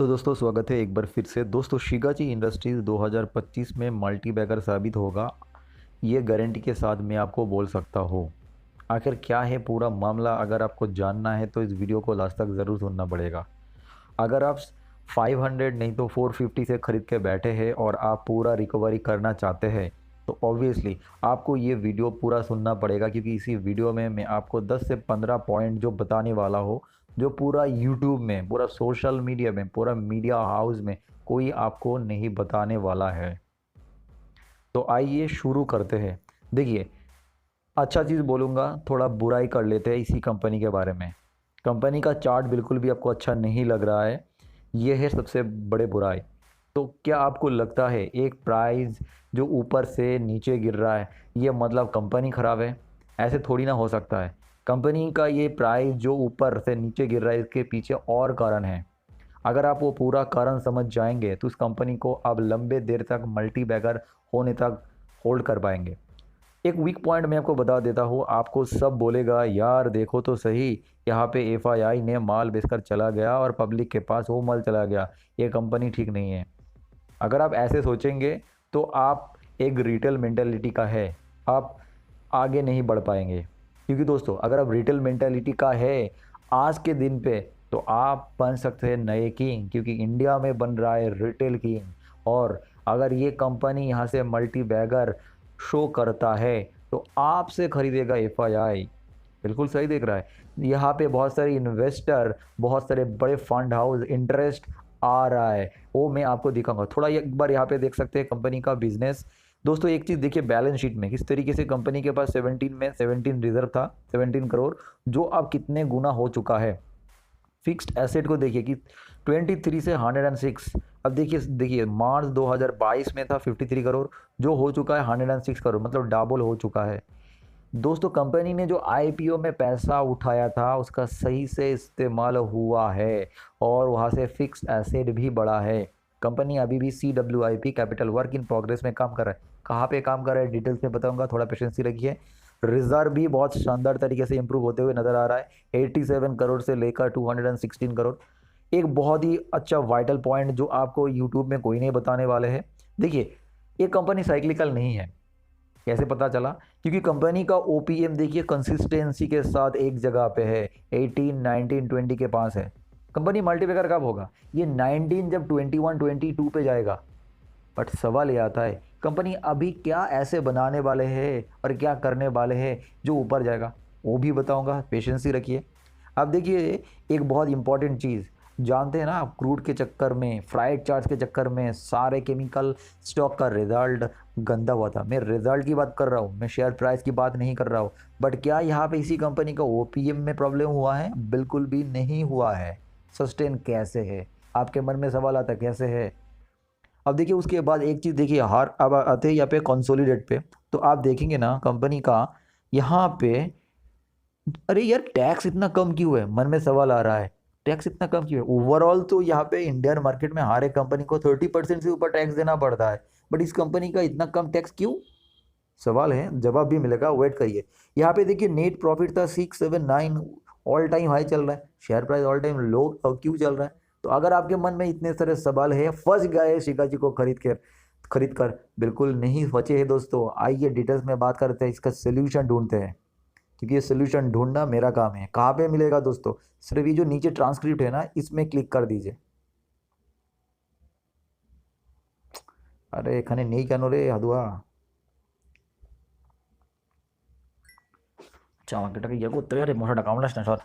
तो दोस्तों स्वागत है एक बार फिर से। दोस्तों शिगाची इंडस्ट्रीज़ 2025 में मल्टी बैगर साबित होगा, ये गारंटी के साथ मैं आपको बोल सकता हूँ। आखिर क्या है पूरा मामला, अगर आपको जानना है तो इस वीडियो को लास्ट तक ज़रूर सुनना पड़ेगा। अगर आप 500 नहीं तो 450 से ख़रीद के बैठे हैं और आप पूरा रिकवरी करना चाहते हैं तो ऑब्वियसली आपको ये वीडियो पूरा सुनना पड़ेगा, क्योंकि इसी वीडियो में मैं आपको 10 से 15 पॉइंट जो बताने वाला हो, जो पूरा यूट्यूब में, पूरा सोशल मीडिया में, पूरा मीडिया हाउस में कोई आपको नहीं बताने वाला है। तो आइए शुरू करते हैं। देखिए, अच्छा चीज़ बोलूँगा, थोड़ा बुराई कर लेते हैं इसी कंपनी के बारे में। कंपनी का चार्ट बिल्कुल भी आपको अच्छा नहीं लग रहा है, ये है सबसे बड़े बुराई। तो क्या आपको लगता है एक प्राइस जो ऊपर से नीचे गिर रहा है ये मतलब कंपनी ख़राब है? ऐसे थोड़ी ना हो सकता है। कंपनी का ये प्राइस जो ऊपर से नीचे गिर रहा है, इसके पीछे और कारण है। अगर आप वो पूरा कारण समझ जाएंगे तो उस कंपनी को अब लंबे देर तक मल्टी बैगर होने तक होल्ड कर पाएंगे। एक वीक पॉइंट मैं आपको बता देता हूँ, आपको सब बोलेगा यार देखो तो सही, यहाँ पे एफआईआई ने माल बेचकर चला गया और पब्लिक के पास वो माल चला गया, ये कंपनी ठीक नहीं है। अगर आप ऐसे सोचेंगे तो आप एक रिटेल मेंटालिटी का है, आप आगे नहीं बढ़ पाएंगे। क्योंकि दोस्तों अगर आप रिटेल मेंटालिटी का है आज के दिन पे तो आप बन सकते हैं नए किंग, क्योंकि इंडिया में बन रहा है रिटेल किंग। और अगर ये कंपनी यहाँ से मल्टी बैगर शो करता है तो आपसे खरीदेगा एफआईआई। बिल्कुल सही देख रहा है। यहाँ पे बहुत सारे इन्वेस्टर, बहुत सारे बड़े फंड हाउस इंटरेस्ट आ रहा है, वो मैं आपको दिखाऊंगा। थोड़ा एक बार यहाँ पे देख सकते हैं कंपनी का बिजनेस। दोस्तों एक चीज़ देखिए बैलेंस शीट में किस तरीके से कंपनी के पास 17 में 17 रिजर्व था, 17 करोड़, जो अब कितने गुना हो चुका है। फिक्स्ड एसेट को देखिए कि 23 से 106। अब देखिए देखिए मार्च 2022 में था 53 करोड़, जो हो चुका है 106 करोड़, मतलब डबल हो चुका है। दोस्तों कंपनी ने जो आईपीओ में पैसा उठाया था उसका सही से इस्तेमाल हुआ है और वहाँ से फिक्स्ड एसेट भी बढ़ा है। कंपनी अभी भी CWIP capital work in progress में काम कर रहा है। कहाँ पे काम कर रहा है डिटेल्स में बताऊंगा, थोड़ा पेशेंसी रखिए। रिजर्व भी बहुत शानदार तरीके से इंप्रूव होते हुए नजर आ रहा है, 87 करोड़ से लेकर 216 करोड़। एक बहुत ही अच्छा वाइटल पॉइंट जो आपको यूट्यूब में कोई नहीं बताने वाले हैं। देखिए ये कंपनी साइक्लिकल नहीं है। कैसे पता चला? क्योंकि कंपनी का ओपीएम देखिए कंसिस्टेंसी के साथ एक जगह पे है, 18 19 20 के पास है। कंपनी मल्टीप्लेयर कब होगा? ये 19 जब 21 22 पे जाएगा। बट सवाल ये आता है कंपनी अभी क्या ऐसे बनाने वाले हैं और क्या करने वाले हैं जो ऊपर जाएगा, वो भी बताऊंगा, पेशेंसी रखिए। अब देखिए एक बहुत इंपॉर्टेंट चीज़, जानते हैं ना आप, क्रूड के चक्कर में, फ्राइड चार्ज के चक्कर में सारे केमिकल स्टॉक का रिजल्ट गंदा हुआ था। मैं रिजल्ट की बात कर रहा हूँ, मैं शेयर प्राइस की बात नहीं कर रहा हूँ। बट क्या यहाँ पे इसी कंपनी का ओपीएम में प्रॉब्लम हुआ है? बिल्कुल भी नहीं हुआ है। सस्टेन कैसे है? आपके मन में सवाल आता है कैसे है। अब देखिए उसके बाद एक चीज़ देखिए, हार अब आते हैं यहाँ पे कंसोलिडेट पे, तो आप देखेंगे ना कंपनी का यहाँ पे, अरे यार टैक्स इतना कम क्यों है? मन में सवाल आ रहा है, टैक्स इतना कम क्यों है? ओवरऑल तो यहाँ पे इंडियन मार्केट में हर एक कंपनी को 30% से ऊपर टैक्स देना पड़ता है, बट इस कंपनी का इतना कम टैक्स क्यों? सवाल है, जवाब भी मिलेगा, वेट करिए। यहाँ पे देखिए नेट प्रॉफिट था 679, ऑल टाइम हाई चल रहा है। शेयर प्राइस ऑल टाइम लो क्यों चल रहा है? तो अगर आपके मन में इतने सारे सवाल है, फंस गए शिकाजी को खरीद कर, बिल्कुल नहीं फंसे हैं दोस्तों। आइए डिटेल्स में बात करते हैं, इसका सोल्यूशन ढूंढते हैं, क्योंकि ये सोल्यूशन ढूंढना मेरा काम है। कहाँ पे मिलेगा दोस्तों? सिर्फ ये जो नीचे ट्रांसक्रिप्ट है ना, इसमें क्लिक कर दीजिए। अरे एखाने नहीं কেন রে হাদুয়া, আচ্ছা আমাকে এটাকে ইয়ে করতে হবে। আরে মশাটা কামড়াস না সর।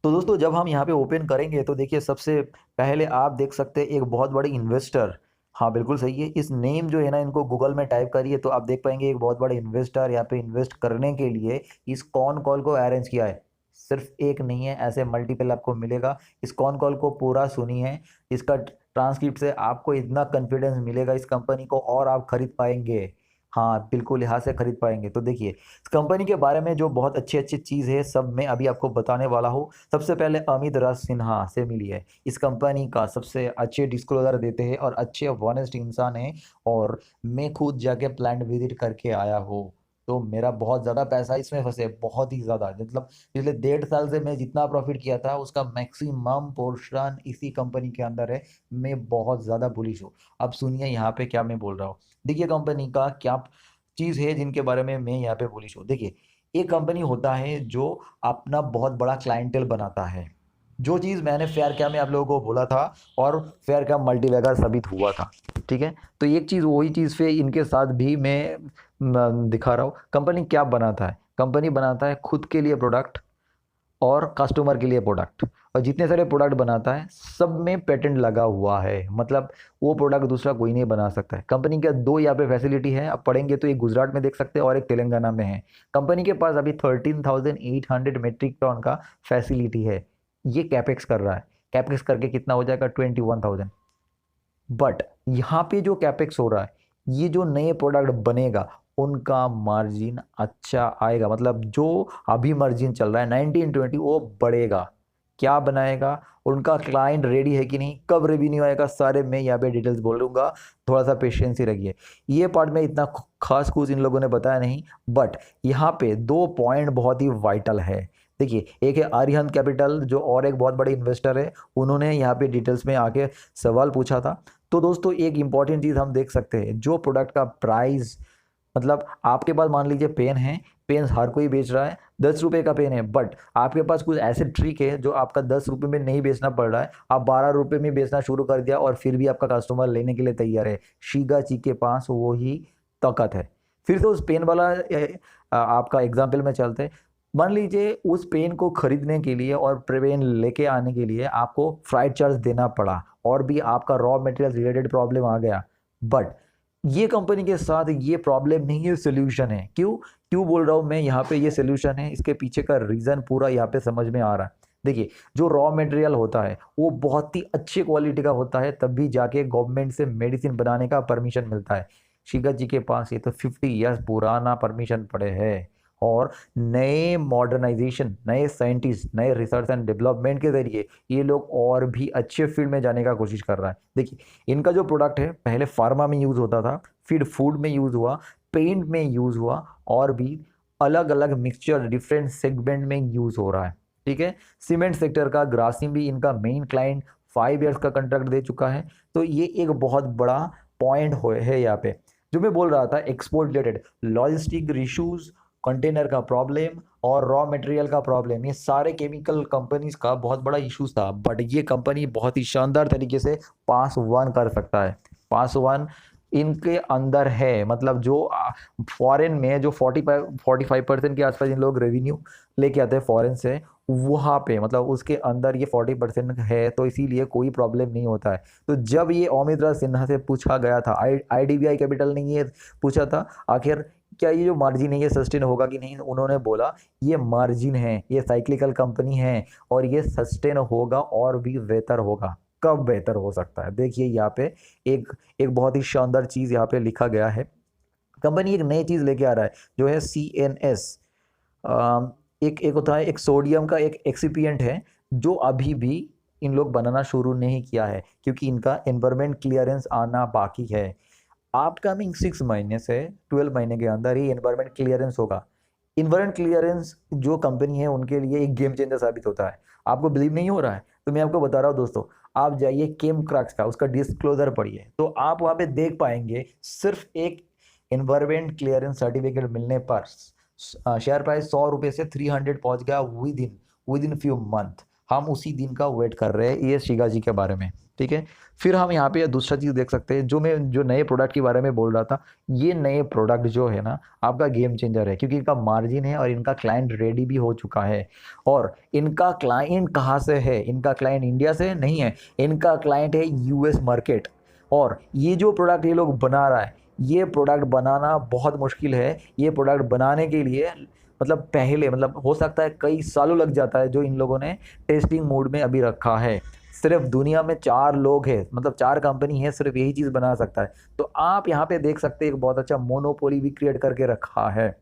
तो दोस्तों जब हम यहाँ पे ओपन करेंगे तो देखिए सबसे पहले आप देख सकते हैं एक बहुत बड़े इन्वेस्टर। हाँ बिल्कुल सही है, इस नेम जो है ना इनको गूगल में टाइप करिए तो आप देख पाएंगे एक बहुत बड़े इन्वेस्टर यहाँ पे इन्वेस्ट करने के लिए इस कॉन कॉल को अरेंज किया है। सिर्फ एक नहीं है, ऐसे मल्टीपल आपको मिलेगा। इस कॉन कॉल को पूरा सुनिए, इसका ट्रांसक्रिप्ट से आपको इतना कॉन्फिडेंस मिलेगा इस कंपनी को, और आप खरीद पाएंगे। हाँ बिल्कुल यहाँ से खरीद पाएंगे। तो देखिए इस कंपनी के बारे में जो बहुत अच्छी अच्छी चीज़ है सब मैं अभी आपको बताने वाला हूँ। सबसे पहले अमित राज सिन्हा से मिलिए, इस कंपनी का सबसे अच्छे डिस्क्लोजर देते हैं और अच्छे ऑनेस्ट इंसान हैं, और मैं खुद जाके प्लांट विजिट करके आया हूँ। तो मेरा बहुत ज़्यादा पैसा इसमें फंसे, बहुत ही ज़्यादा, मतलब पिछले 1.5 साल से मैं जितना प्रॉफिट किया था उसका मैक्सिमम पोर्शन इसी कंपनी के अंदर है। मैं बहुत ज़्यादा बुलिश हूँ। अब सुनिए यहाँ पे क्या मैं बोल रहा हूँ। देखिए कंपनी का क्या चीज़ है जिनके बारे में मैं यहाँ पे बुलिश हूँ। देखिए एक कंपनी होता है जो अपना बहुत बड़ा क्लाइंटेल बनाता है, जो चीज़ मैंने फेयर क्या में आप लोगों को बोला था और फेयर क्या मल्टीबैगर साबित हुआ था। ठीक है, तो एक चीज़ वही चीज़ पे इनके साथ भी मैं दिखा रहा हूँ। कंपनी क्या बनाता है, कंपनी बनाता है खुद के लिए प्रोडक्ट और कस्टमर के लिए प्रोडक्ट, और जितने सारे प्रोडक्ट बनाता है सब में पेटेंट लगा हुआ है, मतलब वो प्रोडक्ट दूसरा कोई नहीं बना सकता है। कंपनी का दो यहाँ पे फैसिलिटी है, आप पढ़ेंगे तो एक गुजरात में देख सकते हैं और एक तेलंगाना में है। कंपनी के पास अभी 13,800 मेट्रिक टन का फैसिलिटी है। ये कैपेक्स कर रहा है, कैपेक्स करके कितना हो जाएगा 21,000। बट यहाँ पे जो कैपेक्स हो रहा है, ये जो नए प्रोडक्ट बनेगा उनका मार्जिन अच्छा आएगा, मतलब जो अभी मार्जिन चल रहा है 19-20 वो बढ़ेगा। क्या बनाएगा, उनका क्लाइंट रेडी है कि नहीं, कब रेवेन्यू आएगा, सारे मैं यहाँ पे डिटेल्स बोलूँगा, थोड़ा सा पेशेंस ही रखिए। ये पार्ट में इतना खास कुछ इन लोगों ने बताया नहीं, बट यहाँ पे 2 पॉइंट बहुत ही वाइटल है। देखिए एक है आर्यहंत कैपिटल जो और एक बहुत बड़े इन्वेस्टर है, उन्होंने यहाँ पे डिटेल्स में आके सवाल पूछा था। तो दोस्तों एक इंपॉर्टेंट चीज़ हम देख सकते हैं, जो प्रोडक्ट का प्राइस, मतलब आपके पास मान लीजिए पेन है, पेन हर कोई बेच रहा है, 10 रुपये का पेन है, बट आपके पास कुछ ऐसे ट्रिक है जो आपका 10 रुपये में नहीं बेचना पड़ रहा है, आप 12 रुपये में बेचना शुरू कर दिया और फिर भी आपका कस्टमर लेने के लिए तैयार है। शीगा जी के पास वो ही ताकत है। फिर से उस पेन वाला आपका एग्जाम्पल में चलते हैं। मान लीजिए उस पेन को खरीदने के लिए और पेन लेके आने के लिए आपको फ्राइट चार्ज देना पड़ा और भी आपका रॉ मटेरियल रिलेटेड प्रॉब्लम आ गया, बट ये कंपनी के साथ ये प्रॉब्लम नहीं है, सोल्यूशन है। क्यों क्यों बोल रहा हूँ मैं यहाँ पे ये सोल्यूशन है, इसके पीछे का रीज़न पूरा यहाँ पे समझ में आ रहा है। देखिए जो रॉ मटेरियल होता है वो बहुत ही अच्छी क्वालिटी का होता है, तब भी जाके गवर्नमेंट से मेडिसिन बनाने का परमिशन मिलता है। शिगा जी के पास ये तो 50 ईयर्स पुराना परमिशन पड़े हैं, और नए मॉडर्नाइजेशन, नए साइंटिस्ट, नए रिसर्च एंड डेवलपमेंट के जरिए ये लोग और भी अच्छे फील्ड में जाने का कोशिश कर रहा है। देखिए इनका जो प्रोडक्ट है पहले फार्मा में यूज़ होता था, फिर फूड में यूज़ हुआ, पेंट में यूज़ हुआ, और भी अलग अलग मिक्सचर डिफरेंट सेगमेंट में यूज़ हो रहा है। ठीक है, सीमेंट सेक्टर का ग्रासिम भी इनका मेन क्लाइंट 5 ईयर्स का कंट्रैक्ट दे चुका है। तो ये एक बहुत बड़ा पॉइंट है यहाँ पे। जो मैं बोल रहा था export related logistic issues, container का प्रॉब्लम और रॉ मटेरियल का प्रॉब्लम, ये सारे केमिकल कंपनीज का बहुत बड़ा इश्यूज था, बट ये कंपनी बहुत ही शानदार तरीके से पास वन कर सकता है। पास वन इनके अंदर है, मतलब जो फॉरेन में जो 45% के आसपास इन लोग रेवेन्यू लेके आते हैं फॉरेन से, वहाँ पे मतलब उसके अंदर ये 40% है, तो इसीलिए कोई प्रॉब्लम नहीं होता है। तो जब ये अमित राज सिन्हा से पूछा गया था, IDBI कैपिटल ने ये पूछा था आखिर क्या ये जो मार्जिन है ये सस्टेन होगा कि नहीं, उन्होंने बोला ये मार्जिन है, ये साइक्लिकल कंपनी है और ये सस्टेन होगा और भी बेहतर होगा। कब बेहतर हो सकता है, देखिए यहाँ पे एक एक बहुत ही शानदार चीज़ यहाँ पे लिखा गया है। कंपनी एक नई चीज़ लेके आ रहा है जो है CNS। एक एक होता है, एक सोडियम का एक एक्सिपिएंट है जो अभी भी इन लोग बनाना शुरू नहीं किया है क्योंकि इनका एनवायरमेंट क्लियरेंस आना बाकी है। अपकमिंग 6 महीने से 12 महीने के अंदर ही एनवायरमेंट क्लियरेंस होगा। एनवायरमेंट क्लियरेंस जो कंपनी है उनके लिए एक गेम चेंजर साबित होता है। आपको बिलीव नहीं हो रहा है तो मैं आपको बता रहा हूँ दोस्तों, आप जाइए केम क्रैक्स का उसका डिस्क्लोजर पढ़िए, तो आप वहाँ पे देख पाएंगे सिर्फ एक एनवायरमेंट क्लियरेंस सर्टिफिकेट मिलने पर शेयर प्राइस 100 रुपये से 300 पहुंच गया विद इन फ्यू मंथ। हम उसी दिन का वेट कर रहे हैं ये शिगा जी के बारे में। ठीक है, फिर हम यहाँ पे दूसरा चीज़ देख सकते हैं, जो मैं जो नए प्रोडक्ट के बारे में बोल रहा था, ये नए प्रोडक्ट जो है ना आपका गेम चेंजर है क्योंकि इनका मार्जिन है और इनका क्लाइंट रेडी भी हो चुका है। और इनका क्लाइंट कहाँ से है, इनका क्लाइंट इंडिया से नहीं है, इनका क्लाइंट है US मार्केट। और ये जो प्रोडक्ट ये लोग बना रहा है, ये प्रोडक्ट बनाना बहुत मुश्किल है। ये प्रोडक्ट बनाने के लिए मतलब पहले मतलब हो सकता है कई सालों लग जाता है, जो इन लोगों ने टेस्टिंग मोड में अभी रखा है। सिर्फ दुनिया में 4 लोग हैं, मतलब 4 कंपनी है, सिर्फ यही चीज़ बना सकता है। तो आप यहाँ पे देख सकते हैं एक बहुत अच्छा मोनोपोली भी क्रिएट करके रखा है।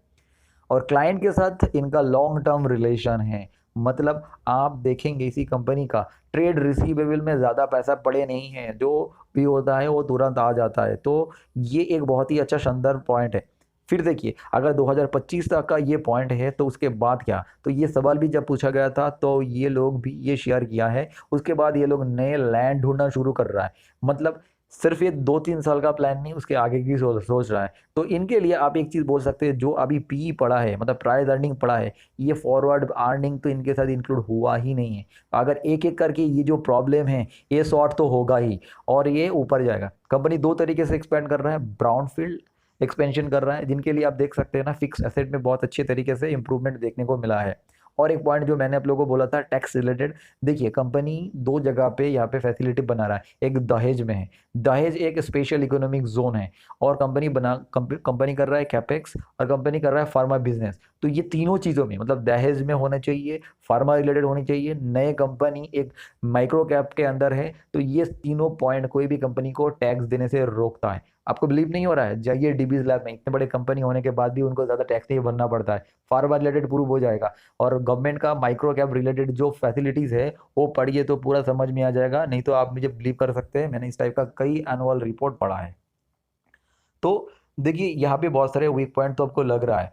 और क्लाइंट के साथ इनका लॉन्ग टर्म रिलेशन है, मतलब आप देखेंगे इसी कंपनी का ट्रेड रिसीवेबल में ज़्यादा पैसा पड़े नहीं है, जो भी होता है वो तुरंत आ जाता है। तो ये एक बहुत ही अच्छा शानदार पॉइंट है। फिर देखिए, अगर 2025 तक का ये पॉइंट है तो उसके बाद क्या, तो ये सवाल भी जब पूछा गया था तो ये लोग भी ये शेयर किया है। उसके बाद ये लोग नए लैंड ढूंढना शुरू कर रहा है, मतलब सिर्फ ये 2-3 साल का प्लान नहीं, उसके आगे की सोच रहा है। तो इनके लिए आप एक चीज़ बोल सकते हैं, जो अभी पी पड़ा है, मतलब प्राइस अर्निंग पड़ा है, ये फॉरवर्ड अर्निंग तो इनके साथ इंक्लूड हुआ ही नहीं है। अगर एक एक करके ये जो प्रॉब्लम है ये सॉर्ट तो होगा ही, और ये ऊपर जाएगा। कंपनी दो तरीके से एक्सपेंड कर रहा है, ब्राउन फील्ड एक्सपेंशन कर रहा है, जिनके लिए आप देख सकते हैं ना, फिक्स एसेट में बहुत अच्छे तरीके से इंप्रूवमेंट देखने को मिला है। और एक पॉइंट जो मैंने आप लोगों को बोला था टैक्स रिलेटेड, देखिए कंपनी दो जगह पे यहाँ पे फैसिलिटी बना रहा है। एक दहेज में है, दहेज एक स्पेशल इकोनॉमिक जोन है, और कंपनी कर रहा है कैपेक्स, और कंपनी कर रहा है फार्मा बिजनेस। तो ये तीनों चीज़ों में, मतलब दहेज में होना चाहिए, फार्मा रिलेटेड होनी चाहिए, नए कंपनी एक माइक्रो कैप के अंदर है, तो ये तीनों पॉइंट कोई भी कंपनी को टैक्स देने से रोकता है। आपको बिलीव नहीं हो रहा है, जाइए डीबीज लैब में, इतने बड़े कंपनी होने के बाद भी उनको ज़्यादा टैक्स नहीं भरना पड़ता है, फार्मा रिलेटेड प्रूव हो जाएगा। और गवर्नमेंट का माइक्रो कैप रिलेटेड जो फैसिलिटीज़ है वो पढ़िए तो पूरा समझ में आ जाएगा, नहीं तो आप मुझे बिलीव कर सकते हैं, मैंने इस टाइप का कई एनुअल रिपोर्ट पढ़ा है। तो देखिए यहाँ पे बहुत सारे वीक पॉइंट तो आपको लग रहा है,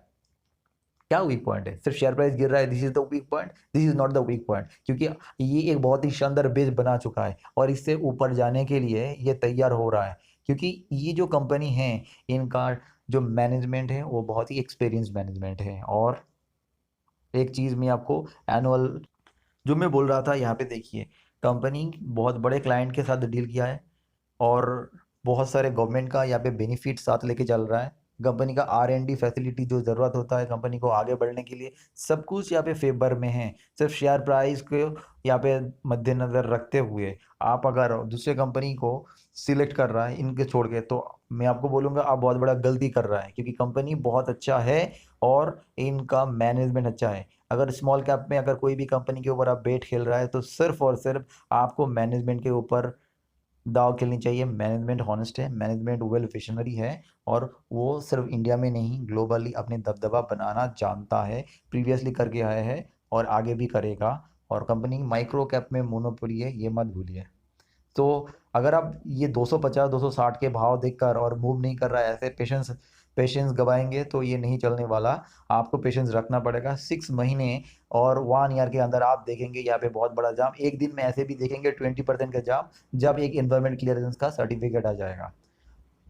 क्या वीक पॉइंट है, सिर्फ शेयर प्राइस गिर रहा है, this is the weak point, this is not the weak point, क्योंकि ये एक बहुत ही शानदार बेस बना चुका है और इससे ऊपर जाने के लिए ये तैयार हो रहा है। क्योंकि ये जो कंपनी है, इनका जो मैनेजमेंट है वो बहुत ही एक्सपीरियंस मैनेजमेंट है। और एक चीज़ मैं आपको एनुअल जो मैं बोल रहा था, यहाँ पे देखिए, कंपनी बहुत बड़े क्लाइंट के साथ डील किया है, और बहुत सारे गवर्नमेंट का यहाँ पे बेनिफिट साथ लेके चल रहा है। कंपनी का R&D फैसिलिटी जो ज़रूरत होता है कंपनी को आगे बढ़ने के लिए, सब कुछ यहाँ पे फेवर में है। सिर्फ शेयर प्राइस को यहाँ पे मद्देनज़र रखते हुए आप अगर दूसरे कंपनी को सिलेक्ट कर रहा है इनके छोड़ के, तो मैं आपको बोलूँगा आप बहुत बड़ा गलती कर रहा है, क्योंकि कंपनी बहुत अच्छा है और इनका मैनेजमेंट अच्छा है। अगर स्मॉल कैप में अगर कोई भी कंपनी के ऊपर आप बेट खेल रहा है तो सिर्फ और सिर्फ आपको मैनेजमेंट के ऊपर दाव खेलनी चाहिए। मैनेजमेंट हॉनेस्ट है, मैनेजमेंट वेल विशनरी है, और वो सिर्फ इंडिया में नहीं ग्लोबली अपने दबदबा बनाना जानता है, प्रीवियसली करके आया है और आगे भी करेगा। और कंपनी माइक्रो कैप में मोनोपोली है, ये मत भूलिए। तो अगर आप ये 250 260 के भाव देखकर और मूव नहीं कर रहा है, ऐसे पेशेंस गवाएंगे तो ये नहीं चलने वाला। आपको पेशेंस रखना पड़ेगा 6 महीने और 1 ईयर के अंदर आप देखेंगे यहाँ पे बहुत बड़ा जाम। एक दिन में ऐसे भी देखेंगे 20% का जाम, जब एक इन्वायरमेंट क्लियरेंस का सर्टिफिकेट आ जाएगा।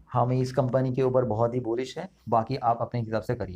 हम इस कंपनी के ऊपर बहुत ही बुलिश है, बाकी आप अपने हिसाब से करिए।